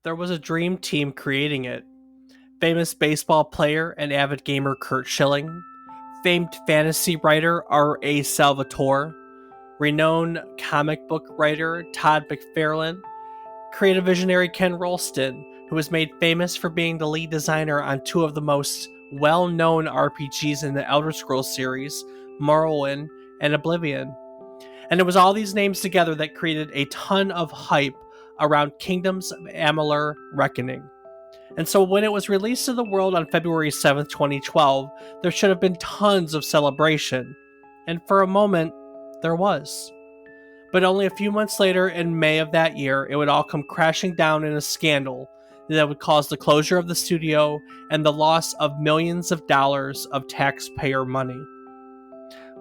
There was a dream team creating it. Famous baseball player and avid gamer Kurt Schilling, famed fantasy writer R.A. Salvatore, renowned comic book writer Todd McFarlane, creative visionary Ken Rolston, who was made famous for being the lead designer on two of the most well-known RPGs in the Elder Scrolls series, Morrowind and Oblivion. And it was all these names together that created a ton of hype around Kingdoms of Amalur Reckoning. And so when it was released to the world on February 7th, 2012, there should have been tons of celebration. And for a moment, there was. But only a few months later, in May of that year, it would all come crashing down in a scandal that would cause the closure of the studio and the loss of millions of dollars of taxpayer money.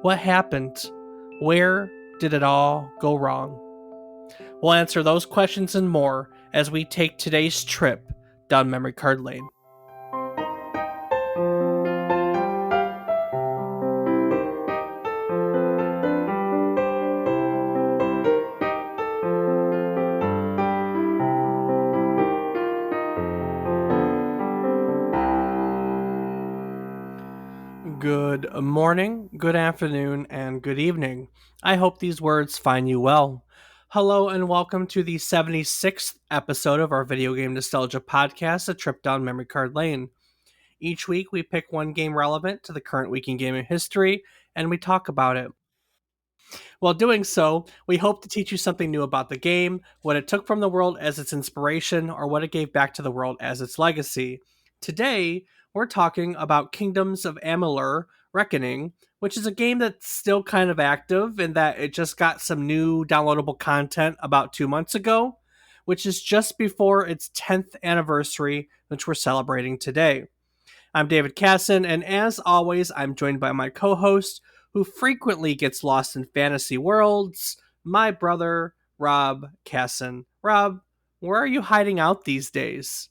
What happened? Where did it all go wrong? We'll answer those questions and more as we take today's trip down memory card lane. Good morning, good afternoon, and good evening. I hope these words find you well. Hello and welcome to the 76th episode of our video game nostalgia podcast, A Trip Down Memory Card Lane. Each week we pick one game relevant to the current week in gaming history and we talk about it. While doing so, we hope to teach you something new about the game, what it took from the world as its inspiration, or what it gave back to the world as its legacy. Today, we're talking about Kingdoms of Amalur Reckoning, which is a game that's still kind of active in that it just got some new downloadable content about 2 months ago, which is just before its 10th anniversary, which we're celebrating today. I'm David Casson, and as always, I'm joined by my co-host, who frequently gets lost in fantasy worlds, my brother, Rob Casson. Rob, where are you hiding out these days?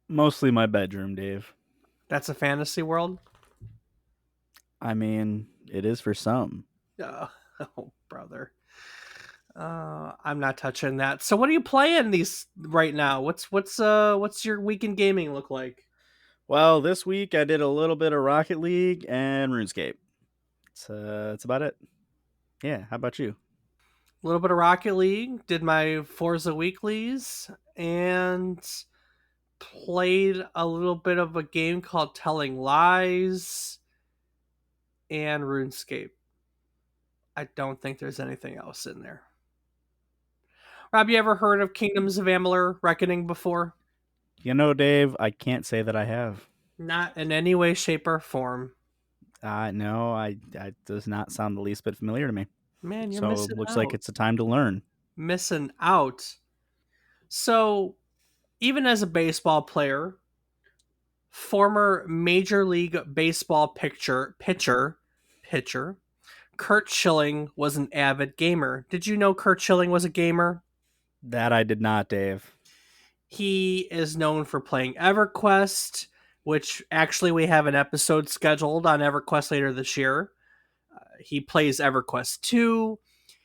Mostly my bedroom, Dave. That's a fantasy world? I mean, it is for some. Oh, brother. I'm not touching that. So what are you playing these right now? What's your week in gaming look like? Well, this week I did a little bit of Rocket League and RuneScape. It's about it. Yeah, how about you? A little bit of Rocket League, did my Forza weeklies, and played a little bit of a game called Telling Lies and RuneScape. I don't think there's anything else in there. Rob, you ever heard of Kingdoms of Amalur Reckoning before? You know, Dave, I can't say that I have. Not in any way, shape, or form. No, I does not sound the least bit familiar to me. Man, you're So it missing looks out. like it's a time to learn. Missing out. So, even as a baseball player, former Major League Baseball pitcher, Kurt Schilling was an avid gamer. Did you know Kurt Schilling was a gamer? That I did not, Dave. He is known for playing EverQuest, which actually we have an episode scheduled on EverQuest later this year. He plays EverQuest 2.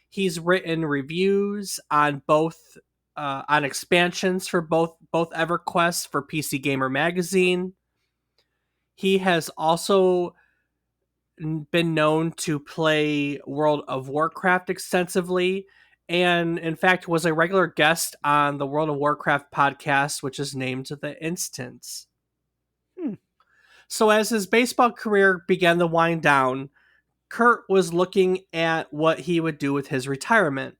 He's written reviews on both on expansions for both EverQuest for PC Gamer Magazine. He has also been known to play World of Warcraft extensively, and in fact was a regular guest on the World of Warcraft podcast, which is named The Instance. So as his baseball career began to wind down, Kurt was looking at what he would do with his retirement.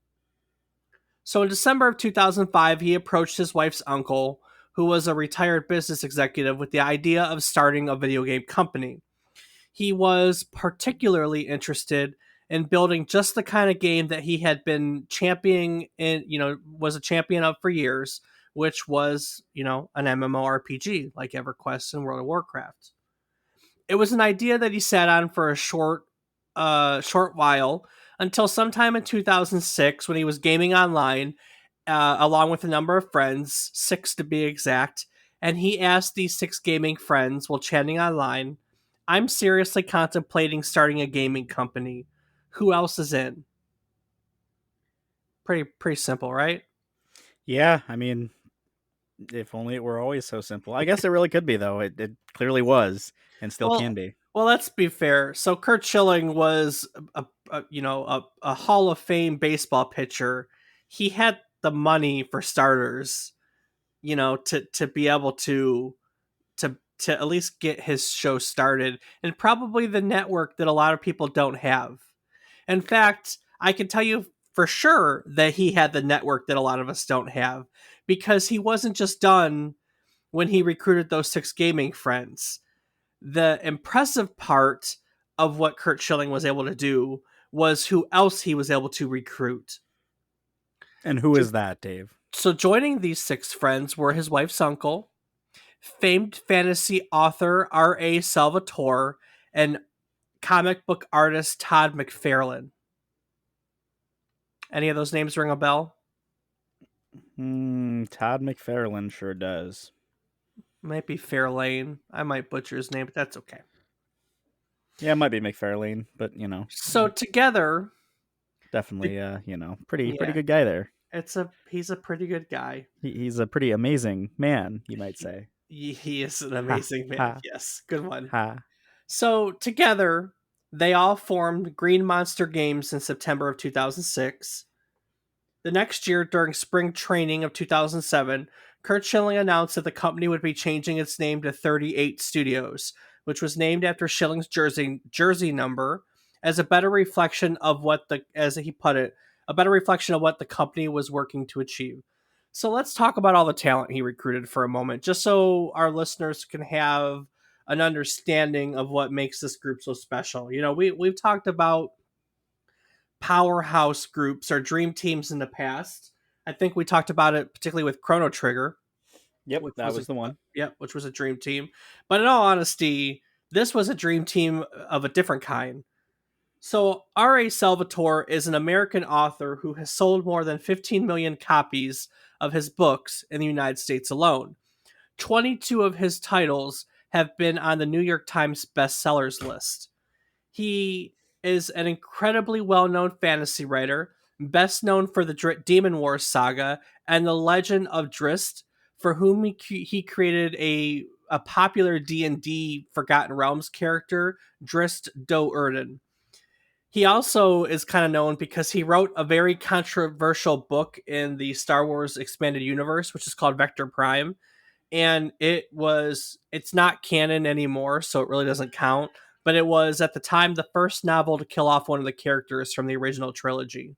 So in December of 2005, he approached his wife's uncle, who was a retired business executive, with the idea of starting a video game company. He was particularly interested in building just the kind of game that he had been championing was a champion of for years, which was, an MMORPG like EverQuest and World of Warcraft. It was an idea that he sat on for a short while until sometime in 2006 when he was gaming online along with a number of friends, 6 to be exact, and he asked these 6 gaming friends while chatting online, "I'm seriously contemplating starting a gaming company. Who else is in?" Pretty simple, right? Yeah, I mean, if only it were always so simple. I guess it really could be, though. It clearly was, and still can Well, be. well, let's be fair. So Kurt Schilling was a Hall of Fame baseball pitcher. He had the money for starters, to be able to at least get his show started, and probably the network that a lot of people don't have. In fact, I can tell you for sure that he had the network that a lot of us don't have, because he wasn't just done when he recruited those six gaming friends. The impressive part of what Kurt Schilling was able to do was who else he was able to recruit. And who is that, Dave? So joining these six friends were his wife's uncle, famed fantasy author R.A. Salvatore, and comic book artist Todd McFarlane. Any of those names ring a bell? Todd McFarlane sure does. Might be Fairlane. I might butcher his name, but that's okay. Yeah, it might be McFarlane, but So together, definitely, pretty yeah, good guy there. he's a pretty good guy. He's a pretty amazing man, you might say. He is an Ha amazing man. ha Yes, good one. ha. So together, they all formed Green Monster Games in September of 2006. The next year, during spring training of 2007, Kurt Schilling announced that the company would be changing its name to 38 Studios, which was named after Schilling's jersey number, as a better reflection of as he put it, a better reflection of what the company was working to achieve. So let's talk about all the talent he recruited for a moment, just so our listeners can have an understanding of what makes this group so special. We've talked about powerhouse groups or dream teams in the past. I think we talked about it particularly with Chrono Trigger, Yep, which that was was the one. which was a dream team. But in all honesty, this was a dream team of a different kind. So R.A. Salvatore is an American author who has sold more than 15 million copies of his books in the United States alone. 22 of his titles have been on the New York Times bestsellers list. He is an incredibly well-known fantasy writer, best known for the Demon Wars saga and the Legend of Drizzt, for whom he created a popular D&D Forgotten Realms character, Drizzt Do'Urden. He also is kind of known because he wrote a very controversial book in the Star Wars expanded universe, which is called Vector Prime, and it's not canon anymore, so it really doesn't count, but it was at the time the first novel to kill off one of the characters from the original trilogy.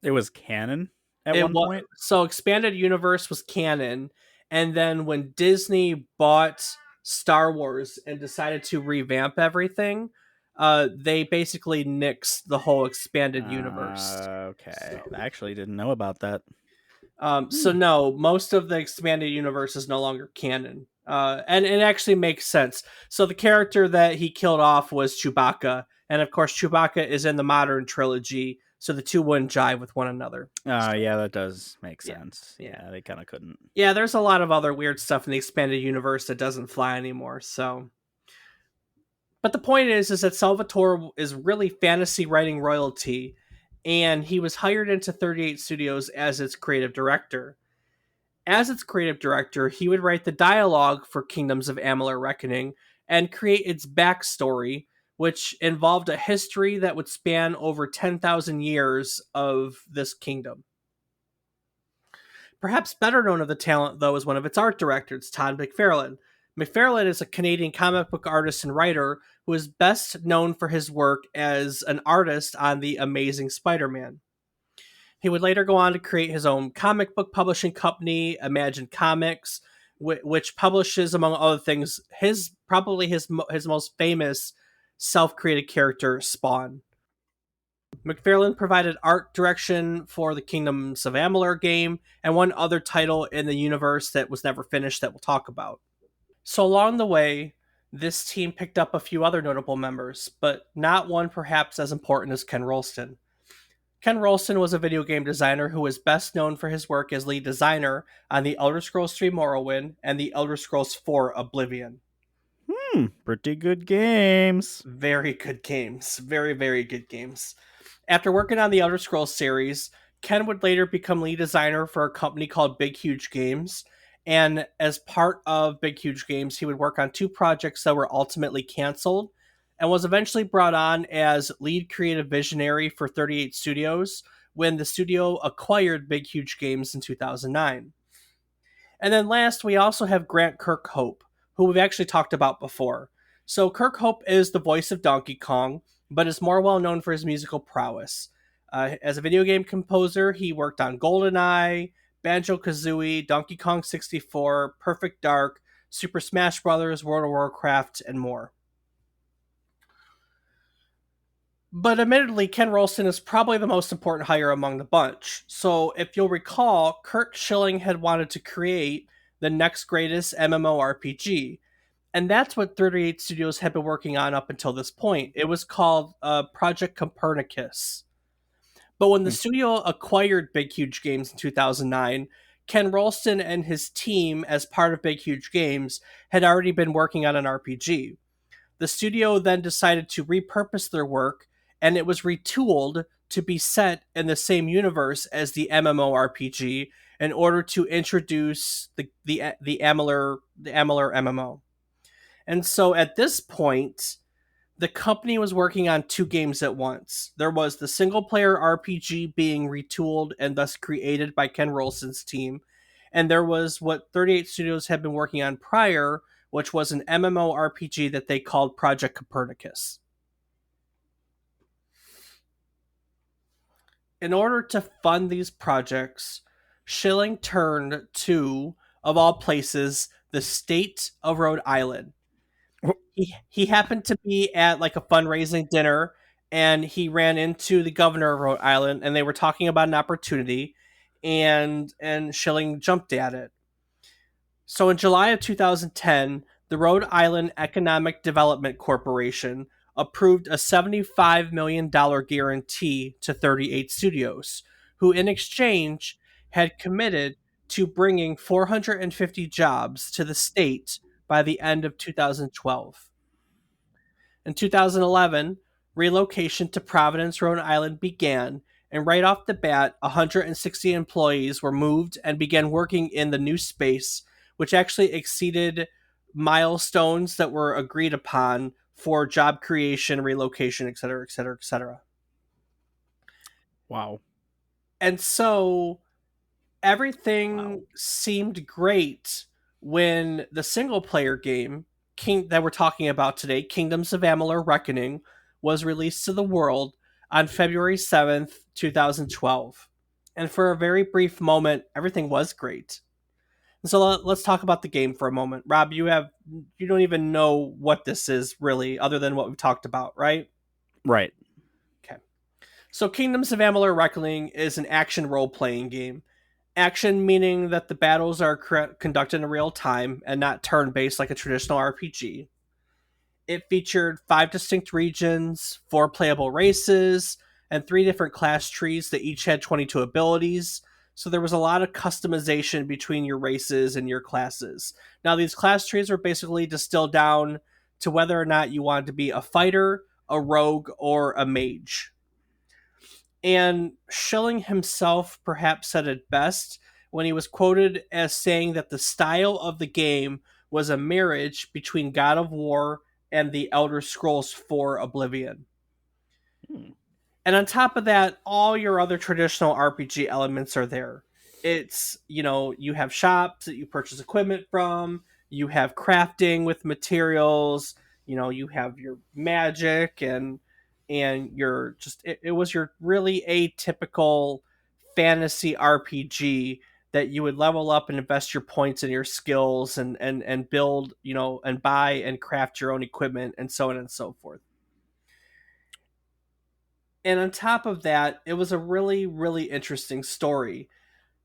It was canon at It one was point. So expanded universe was canon, and then when Disney bought Star Wars and decided to revamp everything, they basically nixed the whole expanded universe. Okay, So I actually didn't know about that. So no, most of the expanded universe is no longer canon. And it actually makes sense. So the character that he killed off was Chewbacca, and of course Chewbacca is in the modern trilogy, so the two wouldn't jive with one another. So, Yeah, that does make yeah, sense. yeah, Yeah, they kind of couldn't. yeah. There's a lot of other weird stuff in the expanded universe that doesn't fly anymore. So, but the point is that Salvatore is really fantasy writing royalty, and he was hired into 38 Studios as its creative director. As its creative director, he would write the dialogue for Kingdoms of Amalur Reckoning and create its backstory, which involved a history that would span over 10,000 years of this kingdom. Perhaps better known of the talent, though, is one of its art directors, Todd McFarlane. McFarlane is a Canadian comic book artist and writer who is best known for his work as an artist on The Amazing Spider Man. He would later go on to create his own comic book publishing company, Imagine Comics, which publishes, among other things, his most famous self-created character, Spawn. McFarlane provided art direction for the Kingdoms of Amalur game and one other title in the universe that was never finished that we'll talk about. So along the way, this team picked up a few other notable members, but not one perhaps as important as Ken Rolston. Ken Rolston was a video game designer who is best known for his work as lead designer on The Elder Scrolls 3 Morrowind and The Elder Scrolls 4 Oblivion. Pretty good games. Very good games. Very, very good games. After working on the Elder Scrolls series, Ken would later become lead designer for a company called Big Huge Games. And as part of Big Huge Games, he would work on two projects that were ultimately canceled and was eventually brought on as lead creative visionary for 38 Studios when the studio acquired Big Huge Games in 2009. And then last, we also have Grant Kirkhope, who we've actually talked about before. So Kirkhope is the voice of Donkey Kong, but is more well known for his musical prowess. As a video game composer, he worked on GoldenEye, Banjo Kazooie, Donkey Kong 64, Perfect Dark, Super Smash Bros., World of Warcraft, and more. But admittedly, Ken Rolston is probably the most important hire among the bunch. So if you'll recall, Kurt Schilling had wanted to create the next greatest MMORPG. And that's what 38 Studios had been working on up until this point. It was called Project Copernicus. But when the Hmm. studio acquired Big Huge Games in 2009, Ken Rolston and his team, as part of Big Huge Games, had already been working on an RPG. The studio then decided to repurpose their work, and it was retooled to be set in the same universe as the MMORPG in order to introduce the Amalur MMO. And so at this point, the company was working on two games at once. There was the single player RPG being retooled and thus created by Ken Rolston's team, and there was what 38 Studios had been working on prior, which was an MMORPG that they called Project Copernicus. In order to fund these projects, Schilling turned to, of all places, the state of Rhode Island. He happened to be at like a fundraising dinner, and he ran into the governor of Rhode Island, and they were talking about an opportunity, and Schilling jumped at it. So in July of 2010, the Rhode Island Economic Development Corporation approved a $75 million guarantee to 38 Studios, who in exchange had committed to bringing 450 jobs to the state by the end of 2012. In 2011, relocation to Providence, Rhode Island began, and right off the bat, 160 employees were moved and began working in the new space, which actually exceeded milestones that were agreed upon for job creation, relocation, et cetera, et cetera, et cetera. Wow. And so Wow. everything seemed great when the single player game that we're talking about today, Kingdoms of Amalur Reckoning, was released to the world on February 7th, 2012. And for a very brief moment, everything was great. So let's talk about the game for a moment. Rob, you don't even know what this is really, other than what we've talked about, right? Right. Okay. So Kingdoms of Amalur Reckoning is an action role playing game. Action meaning that the battles are conducted in real time and not turn based like a traditional RPG. It featured 5 distinct regions, 4 playable races, and 3 different class trees that each had 22 abilities. So there was a lot of customization between your races and your classes. Now, these class trees were basically distilled down to whether or not you wanted to be a fighter, a rogue, or a mage. And Schilling himself perhaps said it best when he was quoted as saying that the style of the game was a marriage between God of War and the Elder Scrolls 4 Oblivion. Hmm. And on top of that, all your other traditional RPG elements are there. It's, you have shops that you purchase equipment from, you have crafting with materials, you have your magic and your it was your really atypical fantasy RPG that you would level up and invest your points in your skills and build, and buy and craft your own equipment and so on and so forth. And on top of that, it was a really, really interesting story.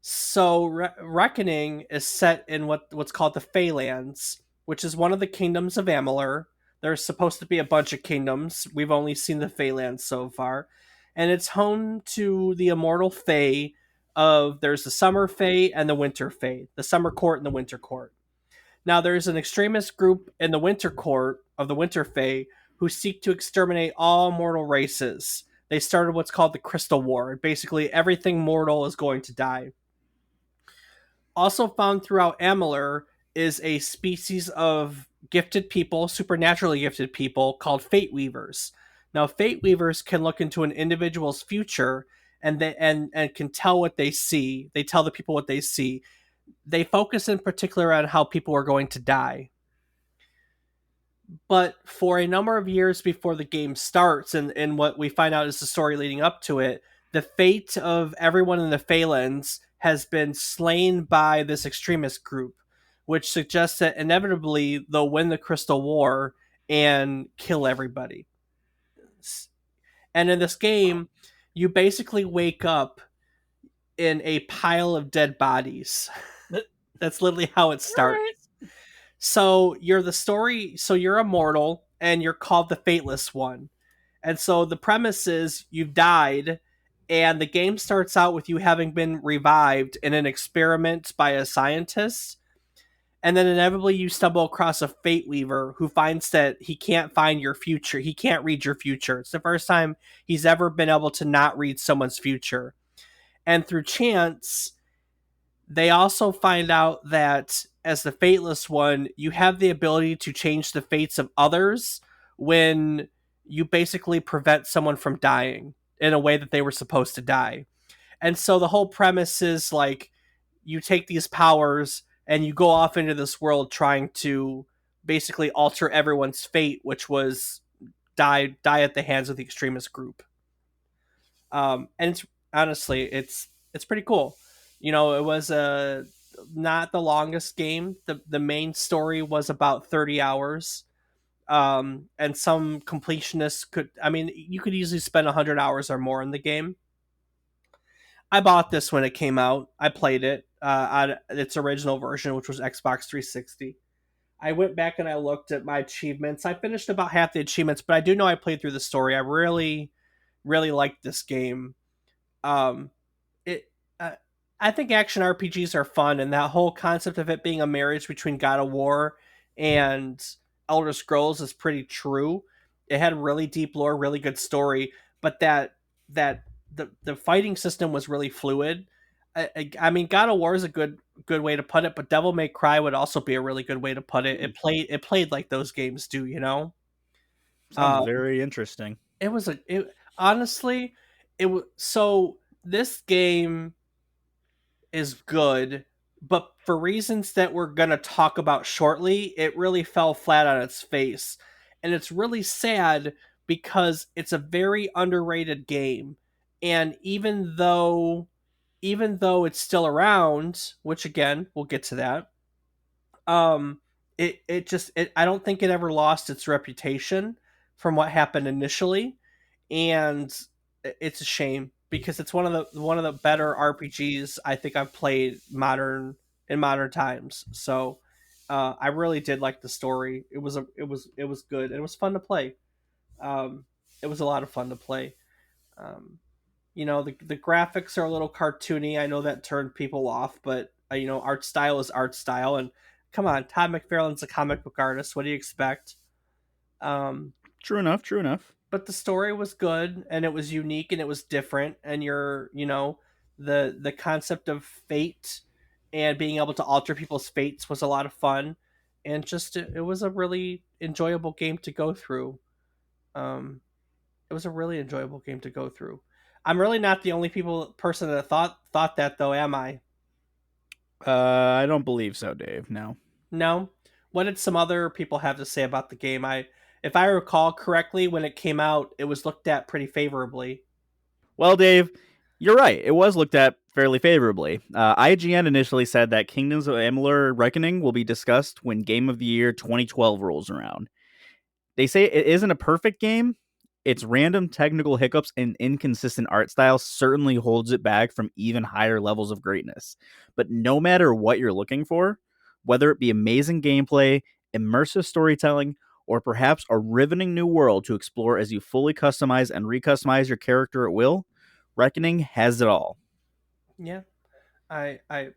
So, Reckoning is set in what's called the Feylands, which is one of the kingdoms of Amalur. There's supposed to be a bunch of kingdoms. We've only seen the Feylands so far. And it's home to the immortal Fey of there's the Summer Fey and the Winter Fey, the Summer Court and the Winter Court. Now, there's an extremist group in the Winter Court of the Winter Fey who seek to exterminate all mortal races. They started what's called the Crystal War. Basically, everything mortal is going to die. Also found throughout Amalur is a species of gifted people, supernaturally gifted people, called Fate Weavers. Now, Fate Weavers can look into an individual's future and can tell what they see. They tell the people what they see. They focus in particular on how people are going to die. But for a number of years before the game starts, and what we find out is the story leading up to it, the fate of everyone in the Phalanx has been slain by this extremist group, which suggests that inevitably they'll win the Crystal War and kill everybody. And in this game, you basically wake up in a pile of dead bodies. That's literally how it starts. Right. So you're immortal and you're called the Fateless One. And so the premise is you've died, and the game starts out with you having been revived in an experiment by a scientist. And then inevitably you stumble across a Fate Weaver who finds that he can't find your future. He can't read your future. It's the first time he's ever been able to not read someone's future. And through chance, they also find out that as the Fateless One, you have the ability to change the fates of others when you basically prevent someone from dying in a way that they were supposed to die. And so the whole premise is like you take these powers and you go off into this world trying to basically alter everyone's fate, which was die at the hands of the extremist group. And it's honestly, it's pretty cool. You know, it was not the longest game. The main story was about 30 hours. And some completionists could, I mean, you could easily spend 100 hours or more in the game. I bought this when it came out. I played it on its original version, which was Xbox 360. I went back and I looked at my achievements. I finished about half the achievements, but I do know I played through the story. I really, really liked this game. Um, it, uh, I think action RPGs are fun, and that whole concept of it being a marriage between God of War and Elder Scrolls is pretty true. It had really deep lore, really good story, but that the fighting system was really fluid. I mean, God of War is a good way to put it, but Devil May Cry would also be a really good way to put it. It played like those games do, you know. Sounds Uh, very interesting. it was a it honestly it was so this game is good, but for reasons that we're going to talk about shortly, it really fell flat on its face. And it's really sad because it's a very underrated game. And even though it's still around, which again, we'll get to that. It I don't think it ever lost its reputation from what happened initially, and it's a shame because it's one of the better RPGs I think I've played modern times. So I really did like the story. It was good. It was fun to play. Um, it was a lot of fun to play. Um, the graphics are a little cartoony. I know that turned people off, but art style is art style, and come on, Todd McFarlane's a comic book artist. What do you expect? Um, True enough. True enough. but the story was good and it was unique and it was different, and the concept of fate and being able to alter people's fates was a lot of fun, and just it was a really enjoyable game to go through. Um, it was a really enjoyable game to go through. I'm really not the only person that thought that though, am I? I don't believe so, Dave. No. No. What did some other people have to say about the game? If I recall correctly, when it came out, it was looked at pretty favorably. Well, Dave, you're right. It was looked at fairly favorably. IGN initially said that Kingdoms of Amalur Reckoning will be discussed when Game of the Year 2012 rolls around. They say it isn't a perfect game. Its random technical hiccups and inconsistent art style certainly holds it back from even higher levels of greatness. But no matter what you're looking for, whether it be amazing gameplay, immersive storytelling, or perhaps a riveting new world to explore as you fully customize and recustomize your character at will, Reckoning has it all. Yeah, I I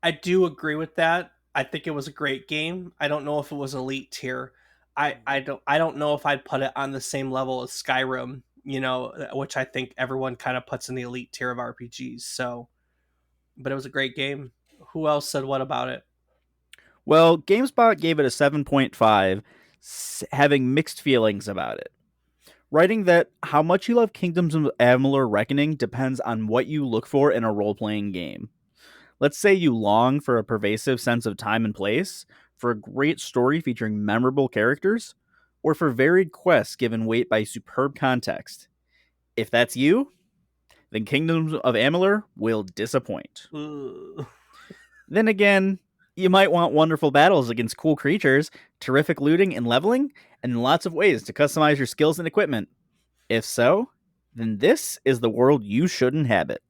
I do agree with that. I think it was a great game. I don't know if it was elite tier. I don't know if I'd put it on the same level as Skyrim. which I think everyone kind of puts in the elite tier of RPGs. So, but it was a great game. Who else said what about it? Well, GameSpot gave it a 7.5, having mixed feelings about it, writing that how much you love Kingdoms of Amalur Reckoning depends on what you look for in a role playing game. Let's say you long for a pervasive sense of time and place, for a great story featuring memorable characters, or for varied quests given weight by superb context. If that's you, then Kingdoms of Amalur will disappoint. Ugh. Then again, you might want wonderful battles against cool creatures, terrific looting and leveling, and lots of ways to customize your skills and equipment. If so, then this is the world you should inhabit.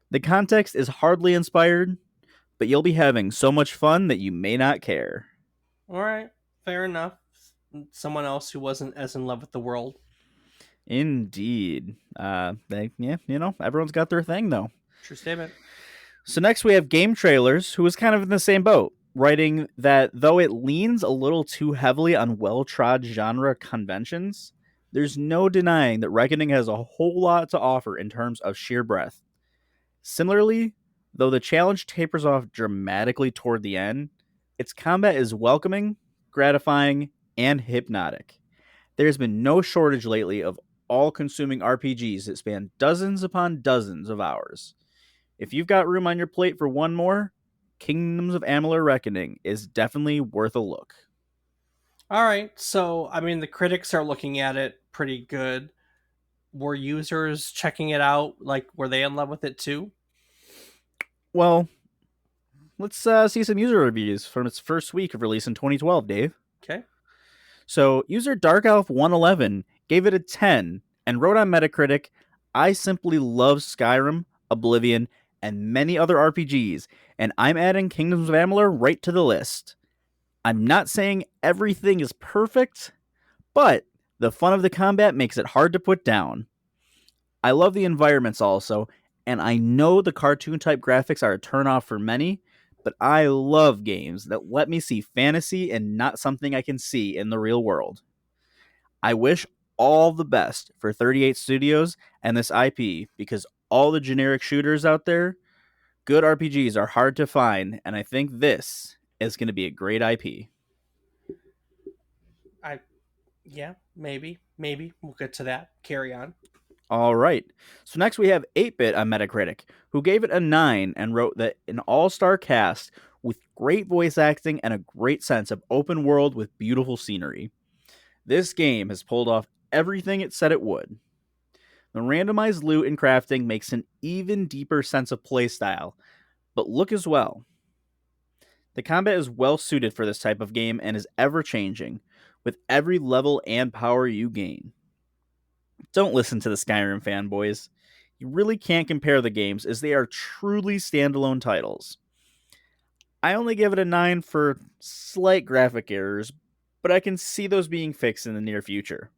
The context is hardly inspired, but you'll be having so much fun that you may not care. All right, fair enough. Someone else who wasn't as in love with the world. Indeed. Everyone's got their thing though. True statement. So next we have Game Trailers, who was kind of in the same boat, writing that though it leans a little too heavily on well-trod genre conventions, there's no denying that Reckoning has a whole lot to offer in terms of sheer breadth. Similarly, though the challenge tapers off dramatically toward the end, its combat is welcoming, gratifying, and hypnotic. There's been no shortage lately of all consuming RPGs that span dozens upon dozens of hours. If you've got room on your plate for one more, Kingdoms of Amalur Reckoning is definitely worth a look. All right, so I mean, the critics are looking at it pretty good. Were users checking it out? Like, were they in love with it too? Well, let's see some user reviews from its first week of release in 2012, Dave. Okay. So, user DarkElf111 gave it a 10 and wrote on Metacritic, I simply love Skyrim, Oblivion, and many other RPGs, and I'm adding Kingdoms of Amalur right to the list. I'm not saying everything is perfect, but the fun of the combat makes it hard to put down. I love the environments also, and I know the cartoon type graphics are a turnoff for many, but I love games that let me see fantasy and not something I can see in the real world. I wish all the best for 38 Studios and this IP because all the generic shooters out there, good RPGs are hard to find, and I think this is going to be a great IP. I Yeah, maybe we'll get to that. Carry on. All right. So next we have 8-Bit on Metacritic, who gave it a 9 and wrote that an all-star cast with great voice acting and a great sense of open world with beautiful scenery. This game has pulled off everything it said it would. The randomized loot and crafting makes an even deeper sense of playstyle, but look as well. The combat is well suited for this type of game and is ever changing, with every level and power you gain. Don't listen to the Skyrim fanboys. You really can't compare the games as they are truly standalone titles. I only give it a 9 for slight graphic errors, but I can see those being fixed in the near future.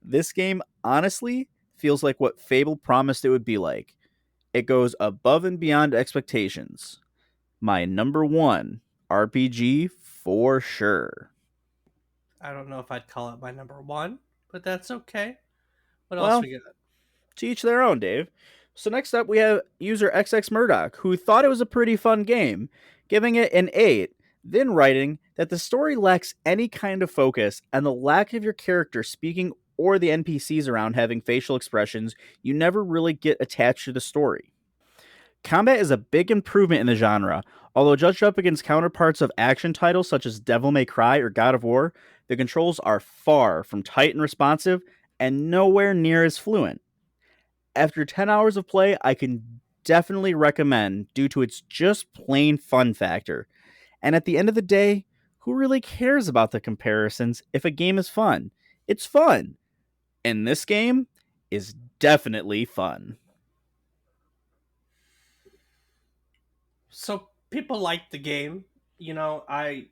This game honestly feels like what Fable promised it would be like. It goes above and beyond expectations. My number one RPG for sure. I don't know if I'd call it my number one, but that's okay. What else Well, we got? to each their own, Dave. So next up, we have user XX Murdoch, who thought it was a pretty fun game, giving it an 8, then writing that the story lacks any kind of focus and the lack of your character speaking or the NPCs around having facial expressions, you never really get attached to the story. Combat is a big improvement in the genre, although judged up against counterparts of action titles such as Devil May Cry or God of War, the controls are far from tight and responsive and nowhere near as fluent. After 10 hours of play, I can definitely recommend due to its just plain fun factor. And at the end of the day, who really cares about the comparisons if a game is fun? It's fun. And this game is definitely fun. So people liked the game. I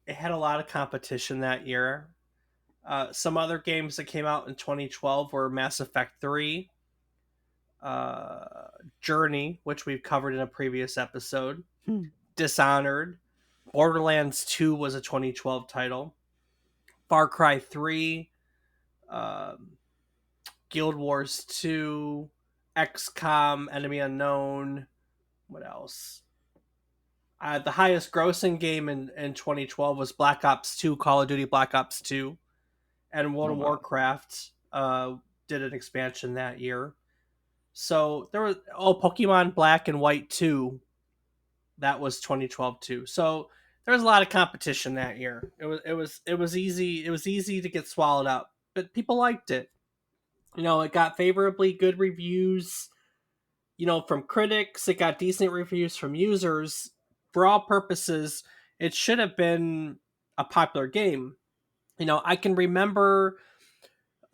it had a lot of competition that year. Some other games that came out in 2012 were Mass Effect 3, uh, Journey, which we've covered in a previous episode, Hmm. Dishonored, Borderlands 2 was a 2012 title, Far Cry 3, Guild Wars 2, XCOM, Enemy Unknown. What else? The highest grossing game in 2012 was Black Ops 2, Call of Duty Black Ops 2, and World Oh of wow. Warcraft did an expansion that year. So there was Pokemon Black and White 2, that was 2012 too. So there was a lot of competition that year. It was easy to get swallowed up, but people liked it. It got favorably good reviews, from critics. It got decent reviews from users. For all purposes, it should have been a popular game. I can remember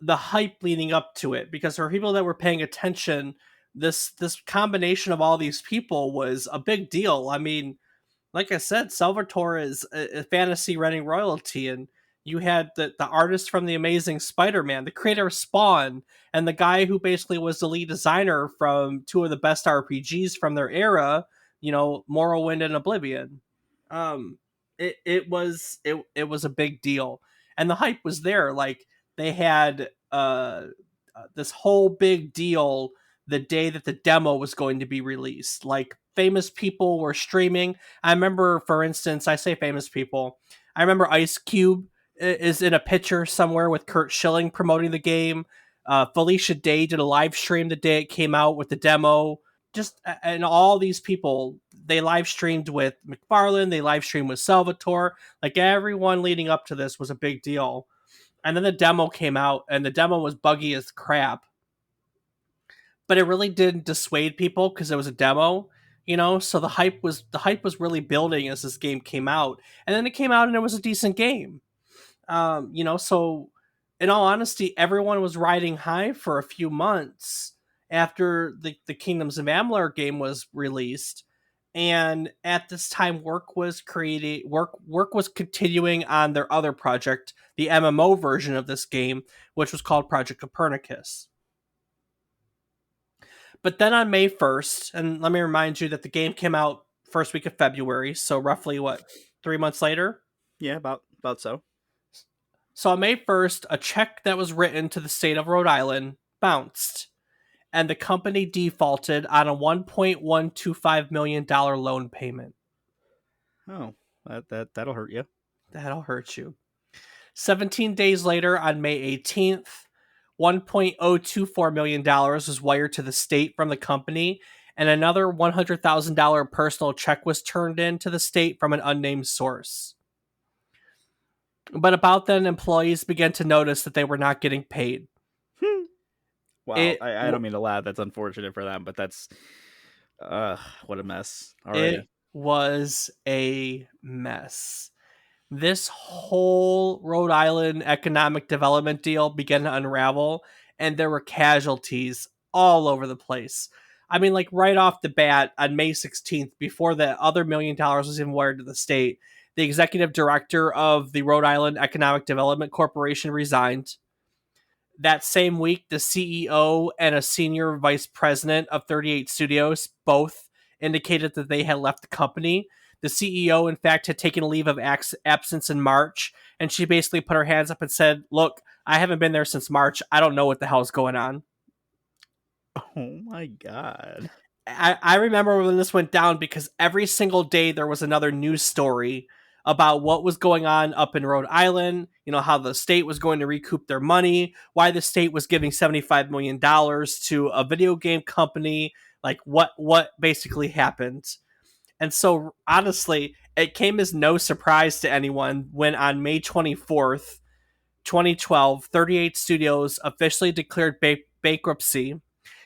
the hype leading up to it because for people that were paying attention, this combination of all these people was a big deal. I mean, like I said, Salvatore is a fantasy running royalty, and you had the artist from the Amazing Spider-Man, the creator of Spawn, and the guy who basically was the lead designer from two of the best RPGs from their era, Morrowind and Oblivion. It was a big deal, and the hype was there. Like they had this whole big deal the day that the demo was going to be released. Like famous people were streaming. I remember, for instance, I say famous people. I remember Ice Cube is in a picture somewhere with Kurt Schilling promoting the game. Felicia Day did a live stream the day it came out with the demo. And all these people, they live streamed with McFarlane, they live streamed with Salvatore. Like everyone leading up to this was a big deal. And then the demo came out, and the demo was buggy as crap. But it really didn't dissuade people because it was a demo, So the hype was really building as this game came out, and then it came out and it was a decent game. So in all honesty, everyone was riding high for a few months after the Kingdoms of Amalur game was released. And at this time, work was continuing on their other project, the MMO version of this game, which was called Project Copernicus. But then on May 1st, and let me remind you that the game came out first week of February, so roughly what, 3 months later? Yeah, about so. So on May 1st, a check that was written to the state of Rhode Island bounced, and the company defaulted on a $1.125 million loan payment. Oh, that'll hurt you. That'll hurt you. 17 days later, on May 18th, $1.024 million was wired to the state from the company, and another $100,000 personal check was turned in to the state from an unnamed source. But about then, employees began to notice that they were not getting paid. Wow, It I don't mean to laugh. That's unfortunate for them, but that's what a mess already. it was a mess. This whole Rhode Island economic development deal began to unravel, and there were casualties all over the place. I mean, like right off the bat on May 16th, before the other $1 million was even wired to the state, the executive director of the Rhode Island Economic Development Corporation resigned. That same week, the CEO and a senior vice president of 38 Studios both indicated that they had left the company. The CEO, in fact, had taken a leave of absence in March, and she basically put her hands up and said, "Look, I haven't been there since March. I don't know what the hell's going on." Oh my god. I remember when this went down because every single day there was another news story about what was going on up in Rhode Island, how the state was going to recoup their money, why the state was giving $75 million to a video game company, like what basically happened. And so honestly, it came as no surprise to anyone when on May 24th, 2012, 38 Studios officially declared bankruptcy,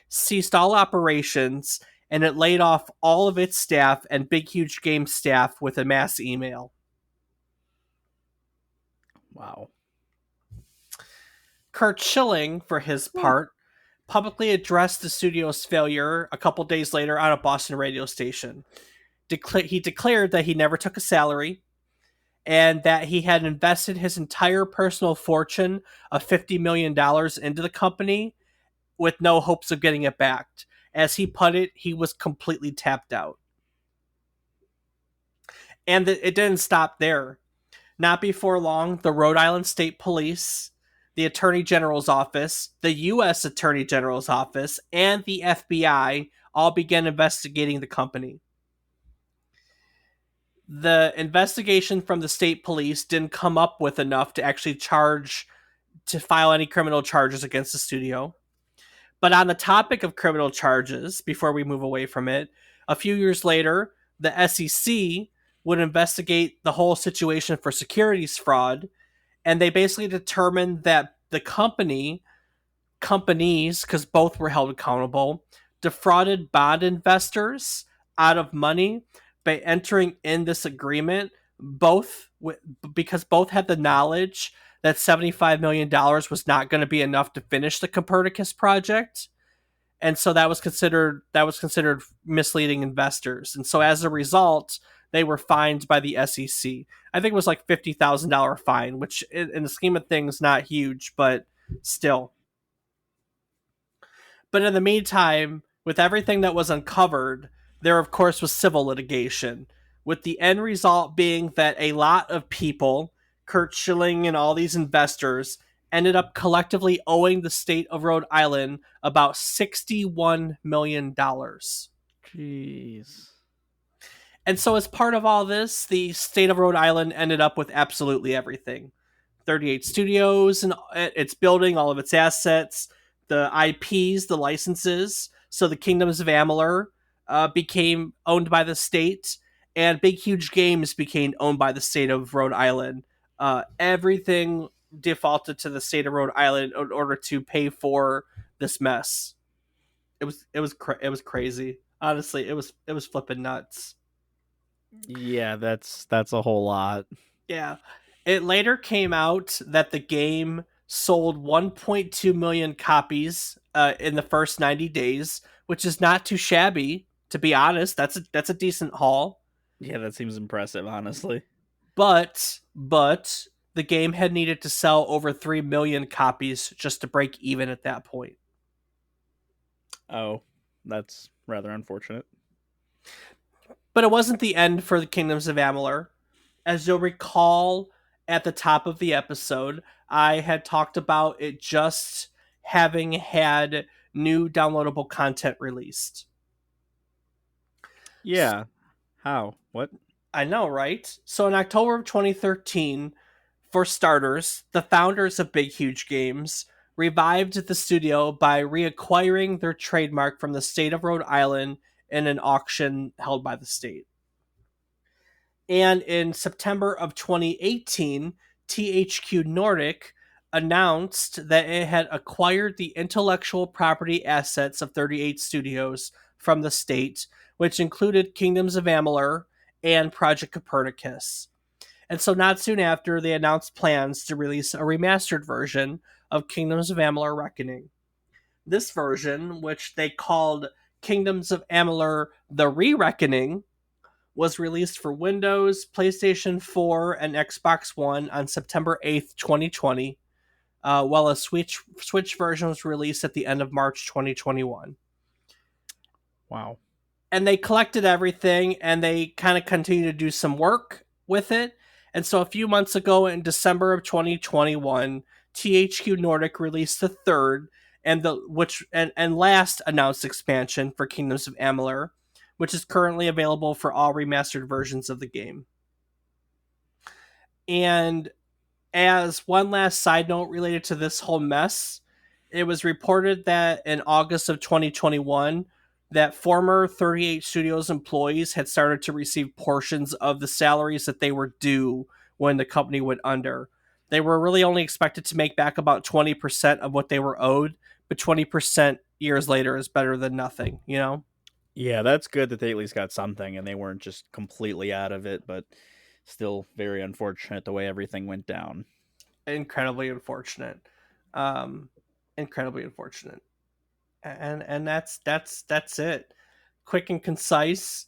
ceased all operations, and it laid off all of its staff and Big Huge Game staff with a mass email. Wow. Kurt Schilling, for his part, publicly addressed the studio's failure a couple days later on a Boston radio station. He declared that he never took a salary and that he had invested his entire personal fortune of $50 million into the company with no hopes of getting it back. As he put it, he was completely tapped out. And it didn't stop there. Not before long, the Rhode Island State Police the Attorney General's office, the U.S. Attorney General's office, and the FBI all began investigating the company. The investigation from the state police didn't come up with enough to actually file any criminal charges against the studio. But on the topic of criminal charges, before we move away from it, a few years later, the SEC would investigate the whole situation for securities fraud, and they basically determined that the companies, because both were held accountable, defrauded bond investors out of money by entering in this agreement, because both had the knowledge that $75 million was not going to be enough to finish the Copernicus project. And so that was considered misleading investors. And so as a result, they were fined by the SEC. I think it was like $50,000 fine, which in the scheme of things not huge, but still. But in the meantime, with everything that was uncovered, there of course was civil litigation, with the end result being that a lot of people, Kurt Schilling and all these investors, ended up collectively owing the state of Rhode Island about $61 million. Jeez. And so, as part of all this, the state of Rhode Island ended up with absolutely everything: 38 studios and its building, all of its assets, the IPs, the licenses. So, the Kingdoms of Amalur became owned by the state, and Big Huge Games became owned by the state of Rhode Island. Everything defaulted to the state of Rhode Island in order to pay for this mess. It was crazy. Honestly, it was flipping nuts. Yeah, that's a whole lot. Yeah. It later came out that the game sold 1.2 million copies in the first 90 days, which is not too shabby, to be honest. That's a decent haul. Yeah, that seems impressive, honestly. But the game had needed to sell over 3 million copies just to break even at that point. Oh, that's rather unfortunate. But it wasn't the end for the Kingdoms of Amalur. As you'll recall at the top of the episode, I had talked about it just having had new downloadable content released. Yeah. How? What? I know, right? So in October of 2013, for starters, the founders of Big Huge Games revived the studio by reacquiring their trademark from the state of Rhode Island in an auction held by the state. And in September of 2018, THQ Nordic announced that it had acquired the intellectual property assets of 38 studios from the state, which included Kingdoms of Amalur and Project Copernicus. And so, not soon after, they announced plans to release a remastered version of Kingdoms of Amalur Reckoning. This version, which they called Kingdoms of Amalur The Re-Reckoning, was released for Windows, PlayStation 4, and Xbox One on September 8th, 2020, while a Switch version was released at the end of March 2021. Wow. And they collected everything, and they kind of continued to do some work with it. And so a few months ago, in December of 2021, THQ Nordic released the third and last announced expansion for Kingdoms of Amalur, which is currently available for all remastered versions of the game. And as one last side note related to this whole mess, it was reported that in August of 2021, that former 38 Studios employees had started to receive portions of the salaries that they were due when the company went under. They were really only expected to make back about 20% of what they were owed, but 20% years later is better than nothing, you know? Yeah, that's good that they at least got something and they weren't just completely out of it, but still very unfortunate the way everything went down. Incredibly unfortunate. Um, Incredibly unfortunate. And that's it. Quick and concise.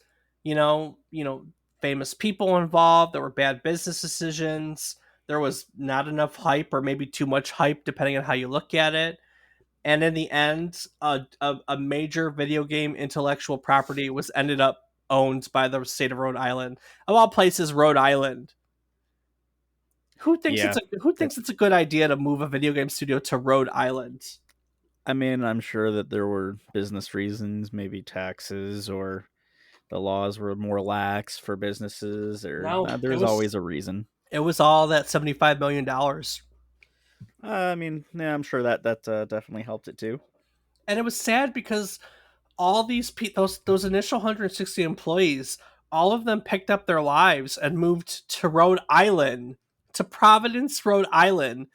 Famous people involved. There were bad business decisions. There was not enough hype, or maybe too much hype, depending on how you look at it. And in the end, a major video game intellectual property was ended up owned by the state of Rhode Island. Of all places, Rhode Island. Yeah, who that, thinks it's a good idea to move a video game studio to Rhode Island? I mean, I'm sure that there were business reasons, maybe taxes, or the laws were more lax for businesses, or No, there's always a reason. it was all that $75 million. I mean, yeah, I'm sure that definitely helped it too. And it was sad because all those initial 160 employees, all of them picked up their lives and moved to Rhode Island, to Providence, Rhode Island,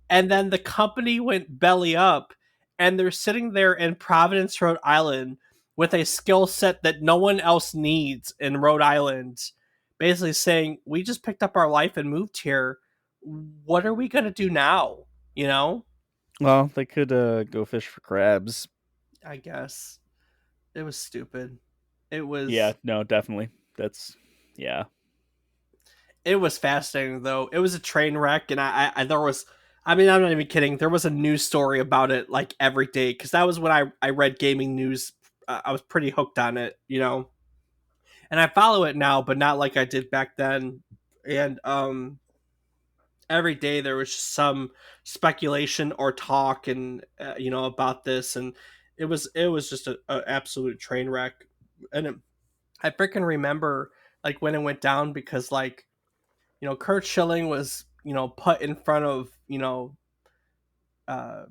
and then the company went belly up, and they're sitting there in Providence, Rhode Island, with a skill set that no one else needs in Rhode Island, basically saying, "We just picked up our life and moved here. What are we gonna do now?" You know, Well, they could go fish for crabs. I guess it was stupid. It Yeah, was no, definitely. That's yeah. it was fascinating though. It was a train wreck, and I there was. I mean, I'm not even kidding. There was a news story about it like every day because that was when I read gaming news. I was pretty hooked on it, and I follow it now, but not like I did back then. And every day there was just some speculation or talk, and about this, and it was just a absolute train wreck. And I freaking remember like when it went down because like Kurt Schilling was put in front of uh,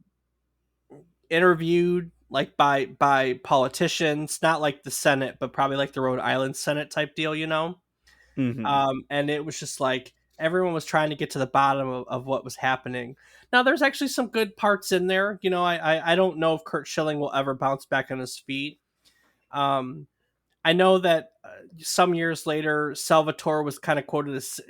interviewed like by politicians, not like the Senate, but probably like the Rhode Island Senate type deal, Hmm. and it was just like everyone was trying to get to the bottom of what was happening. Now, there's actually some good parts in there. I don't know if Kurt Schilling will ever bounce back on his feet. Um, I know that some years later, Salvatore was kind of quoted as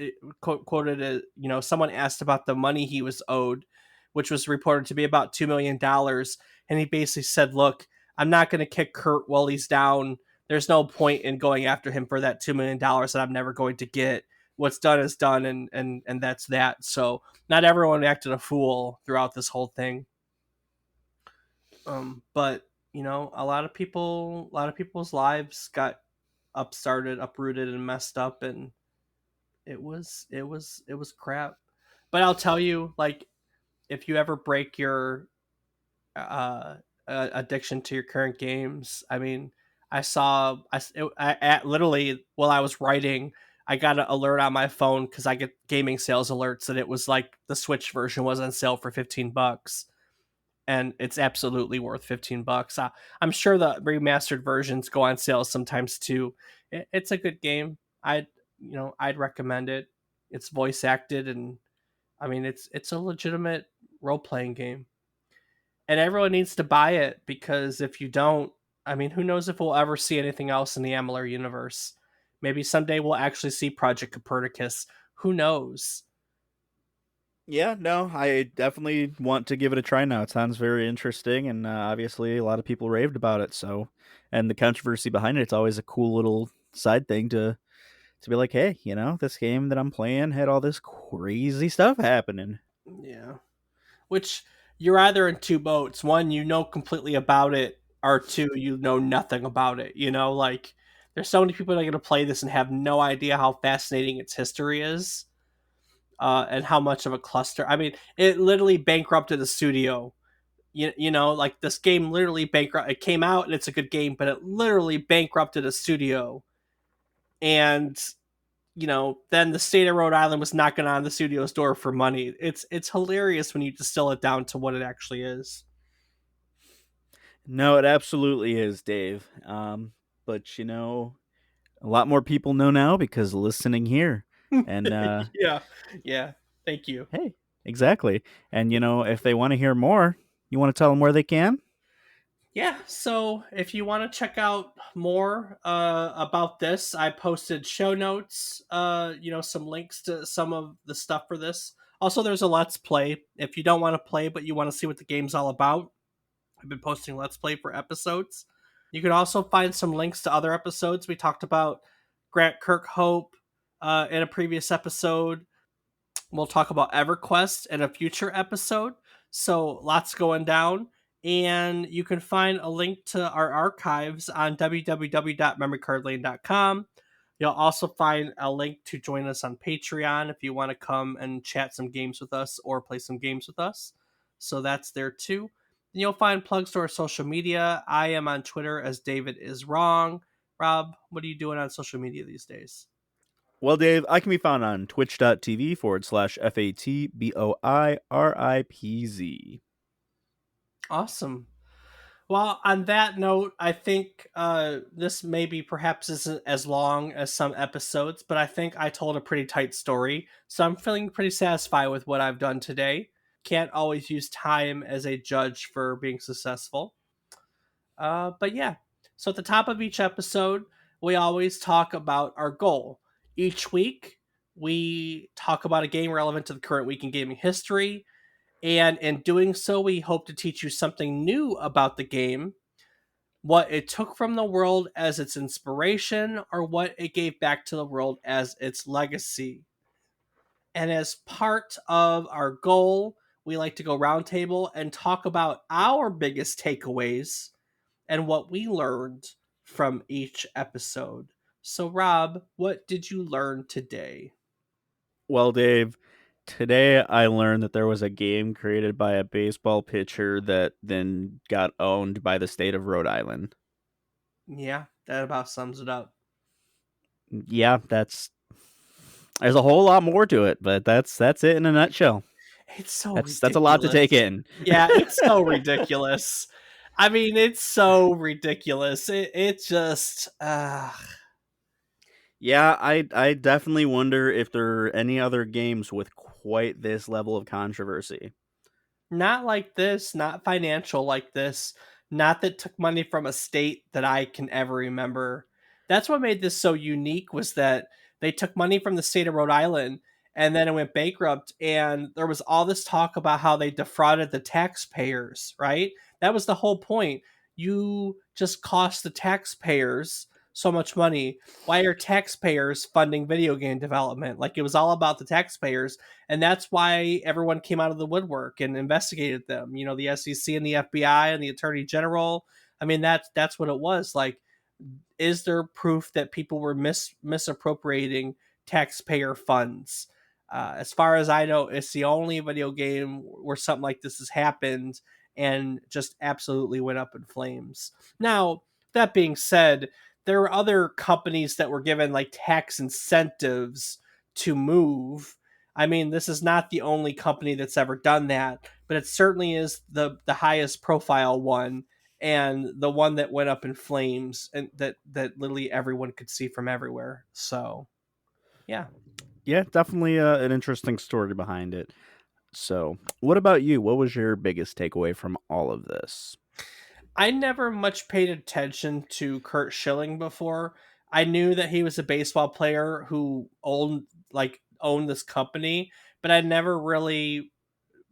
someone asked about the money he was owed, which was reported to be about $2 million, and he basically said, "Look, I'm not going to kick Kurt while he's down. There's no point in going after him for that $2 million that I'm never going to get. What's done is done, and that's that." So not everyone acted a fool throughout this whole thing, but a lot of people's lives got uprooted, and messed up, and it was crap. But I'll tell you, like, if you ever break your uh, addiction to your current games, I mean, I saw literally while I was writing, I got an alert on my phone because I get gaming sales alerts that it was like the Switch version was on sale for $15, and it's absolutely worth $15. I'm sure the remastered versions go on sale sometimes too. It's a good game. I'd recommend it. It's voice acted, and I mean it's a legitimate role playing game, and everyone needs to buy it because if you don't, I mean, who knows if we'll ever see anything else in the Amalur universe? Maybe someday we'll actually see Project Copernicus. Who knows? Yeah, no, I definitely want to give it a try now. It sounds very interesting, and obviously a lot of people raved about it. So, and the controversy behind it, it's always a cool little side thing to be like, hey, this game that I'm playing had all this crazy stuff happening. Yeah. Which you're either in two boats. One, you know completely about it, or two, you know nothing about it. Like there's so many people that are going to play this and have no idea how fascinating its history is, and how much of a cluster. I mean, it literally bankrupted the studio. Like this game literally bankrupt. It came out and it's a good game, but it literally bankrupted a studio. And then the state of Rhode Island was knocking on the studio's door for money. It's hilarious when you distill it down to what it actually is. No, it absolutely is, Dave. But a lot more people know now because listening here, and Yeah, yeah. Thank you. hey, exactly. And if they want to hear more, you want to tell them where they can. Yeah, so if you want to check out more about this, I posted show notes, some links to some of the stuff for this. Also, there's a Let's Play. If you don't want to play, but you want to see what the game's all about, I've been posting Let's Play for episodes. You can also find some links to other episodes. We talked about Grant Kirkhope in a previous episode. We'll talk about EverQuest in a future episode. So lots going down. And you can find a link to our archives on www.memorycardlane.com. You'll also find a link to join us on Patreon if you want to come and chat some games with us or play some games with us. So that's there too. And you'll find plugs to our social media. I am on Twitter as David is wrong. Rob, what are you doing on social media these days? Well, Dave, I can be found on twitch.tv/FATBOIRIPZ. Awesome. Well, on that note, I think this maybe perhaps isn't as long as some episodes, but I think I told a pretty tight story. So I'm feeling pretty satisfied with what I've done today. Can't always use time as a judge for being successful. But yeah, so at the top of each episode, we always talk about our goal. Each week, we talk about a game relevant to the current week in gaming history. And in doing so, we hope to teach you something new about the game, what it took from the world as its inspiration, or what it gave back to the world as its legacy. And as part of our goal, we like to go roundtable and talk about our biggest takeaways and what we learned from each episode. So, Rob, what did you learn today? Well, Dave, today I learned that there was a game created by a baseball pitcher that then got owned by the state of Rhode Island. Yeah, that about sums it up. Yeah, there's a whole lot more to it, but that's it in a nutshell. It's so That's a lot to ridiculous. take in. Yeah, it's so ridiculous. I mean, it's so ridiculous. It just Yeah, I definitely wonder if there are any other games with quite this level of controversy. not like this, not financial like this, not that took money from a state that I can ever remember. That's what made this so unique was that they took money from the state of Rhode Island and then it went bankrupt and there was all this talk about how they defrauded the taxpayers, right? That was the whole point. You just cost the taxpayers so much money. Why are taxpayers funding video game development? Like it was all about the taxpayers, and that's why everyone came out of the woodwork and investigated them. You know, the SEC and the FBI and the Attorney General. I mean, that's what it was. Like, is there proof that people were misappropriating taxpayer funds? As far as I know, it's the only video game where something like this has happened and just absolutely went up in flames. Now, that being said, there were other companies that were given like tax incentives to move. I mean, this is not the only company that's ever done that, but it certainly is the highest profile one and the one that went up in flames and that literally everyone could see from everywhere. So, yeah. Yeah, definitely an interesting story behind it. So, what about you? What was your biggest takeaway from all of this? I never much paid attention to Kurt Schilling before. I knew that he was a baseball player who owned this company, but I never really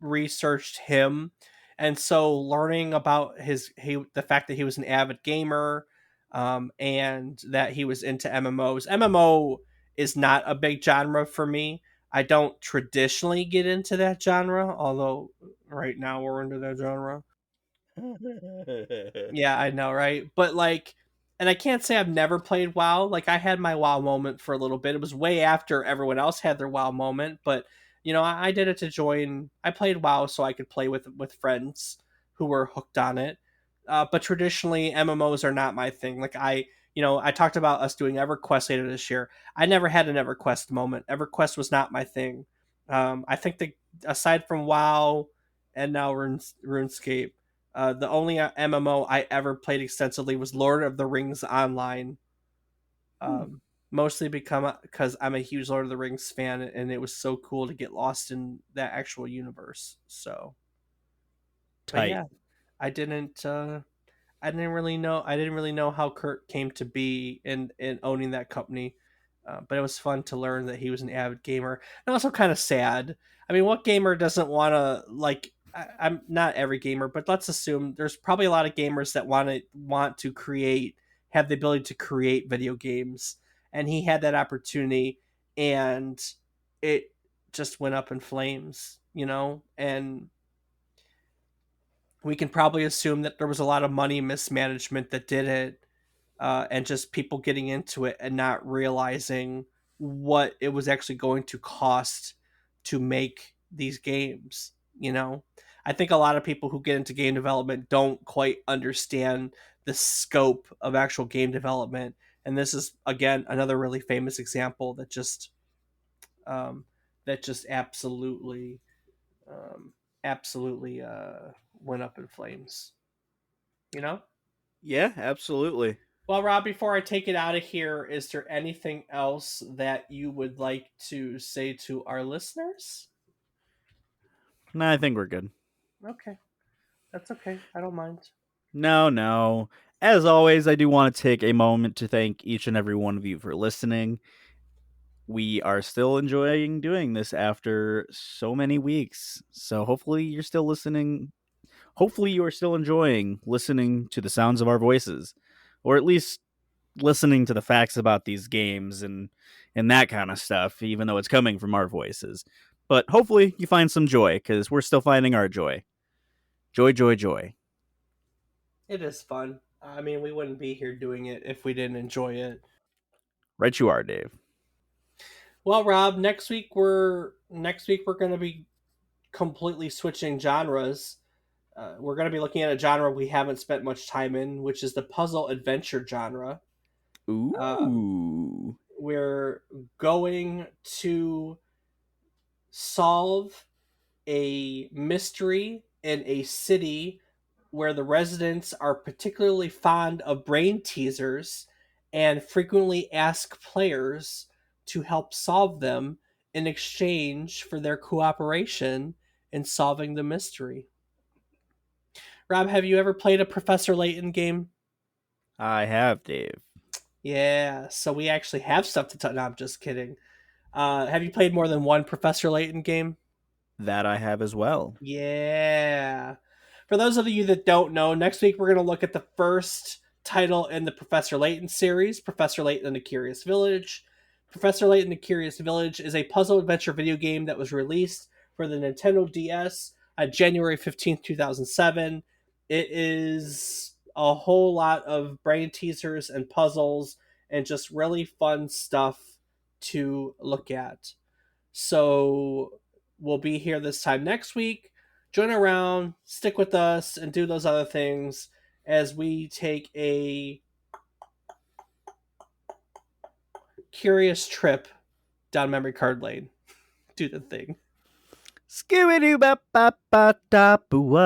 researched him, and so learning about the fact that he was an avid gamer, and that he was into MMOs. MMO is not a big genre for me. I don't traditionally get into that genre, although right now we're into that genre. Yeah, I know, right? But like, and I can't say I've never played WoW. Like, I had my WoW moment for a little bit. It was way after everyone else had their WoW moment, but you know, I did it to join. I played WoW so I could play with friends who were hooked on it. But traditionally, MMOs are not my thing. Like I talked about us doing EverQuest later this year. I never had an EverQuest moment. EverQuest was not my thing. I think that aside from WoW and now RuneScape, the only MMO I ever played extensively was Lord of the Rings Online. Hmm, Mostly because I'm a huge Lord of the Rings fan, and it was so cool to get lost in that actual universe. So, but tight. yeah, I didn't. I didn't really know how Kurt came to be in owning that company, but it was fun to learn that he was an avid gamer, and also kind of sad. I mean, what gamer doesn't want to like? I'm not every gamer, but let's assume there's probably a lot of gamers that want to create, have the ability to create video games, and he had that opportunity, and it just went up in flames, you know, and we can probably assume that there was a lot of money mismanagement that did it. and just people getting into it and not realizing what it was actually going to cost to make these games. You know, I think a lot of people who get into game development don't quite understand the scope of actual game development. And this is again another really famous example um, that just um, absolutely went up in flames. You know. Yeah, absolutely. Well, Rob, before I take it out of here, is there anything else that you would like to say to our listeners? No, I think we're good. Okay, that's okay. I don't mind. No, no. As always, I do want to take a moment to thank each and every one of you for listening. We are still enjoying doing this after so many weeks. So hopefully you're still listening. Hopefully you are still enjoying listening to the sounds of our voices, or at least listening to the facts about these games and that kind of stuff, even though it's coming from our voices. But hopefully you find some joy because we're still finding our joy. Joy, joy, joy. It is fun. I mean, we wouldn't be here doing it if we didn't enjoy it. Right, you are, Dave. Well, Rob, next week we're going to be completely switching genres. We're going to be looking at a genre we haven't spent much time in, which is the puzzle adventure genre. Um, Ooh. we're going to solve a mystery in a city where the residents are particularly fond of brain teasers and frequently ask players to help solve them in exchange for their cooperation in solving the mystery. Rob, have you ever played a Professor Layton game? I have, Dave. Yeah, so we actually have stuff to talk. No, I'm just kidding. Have you played more than one Professor Layton game? That I have as well. Yeah. For those of you that don't know, next week we're going to look at the first title in the Professor Layton series, Professor Layton and the Curious Village. Professor Layton and the Curious Village is a puzzle adventure video game that was released for the Nintendo DS on January 15th, 2007. It is a whole lot of brain teasers and puzzles and just really fun stuff to look at. So we'll be here this time next week. Join around, stick with us, and do those other things as we take a curious trip down memory card lane. Do the thing. Skibidi ba ba ba da boo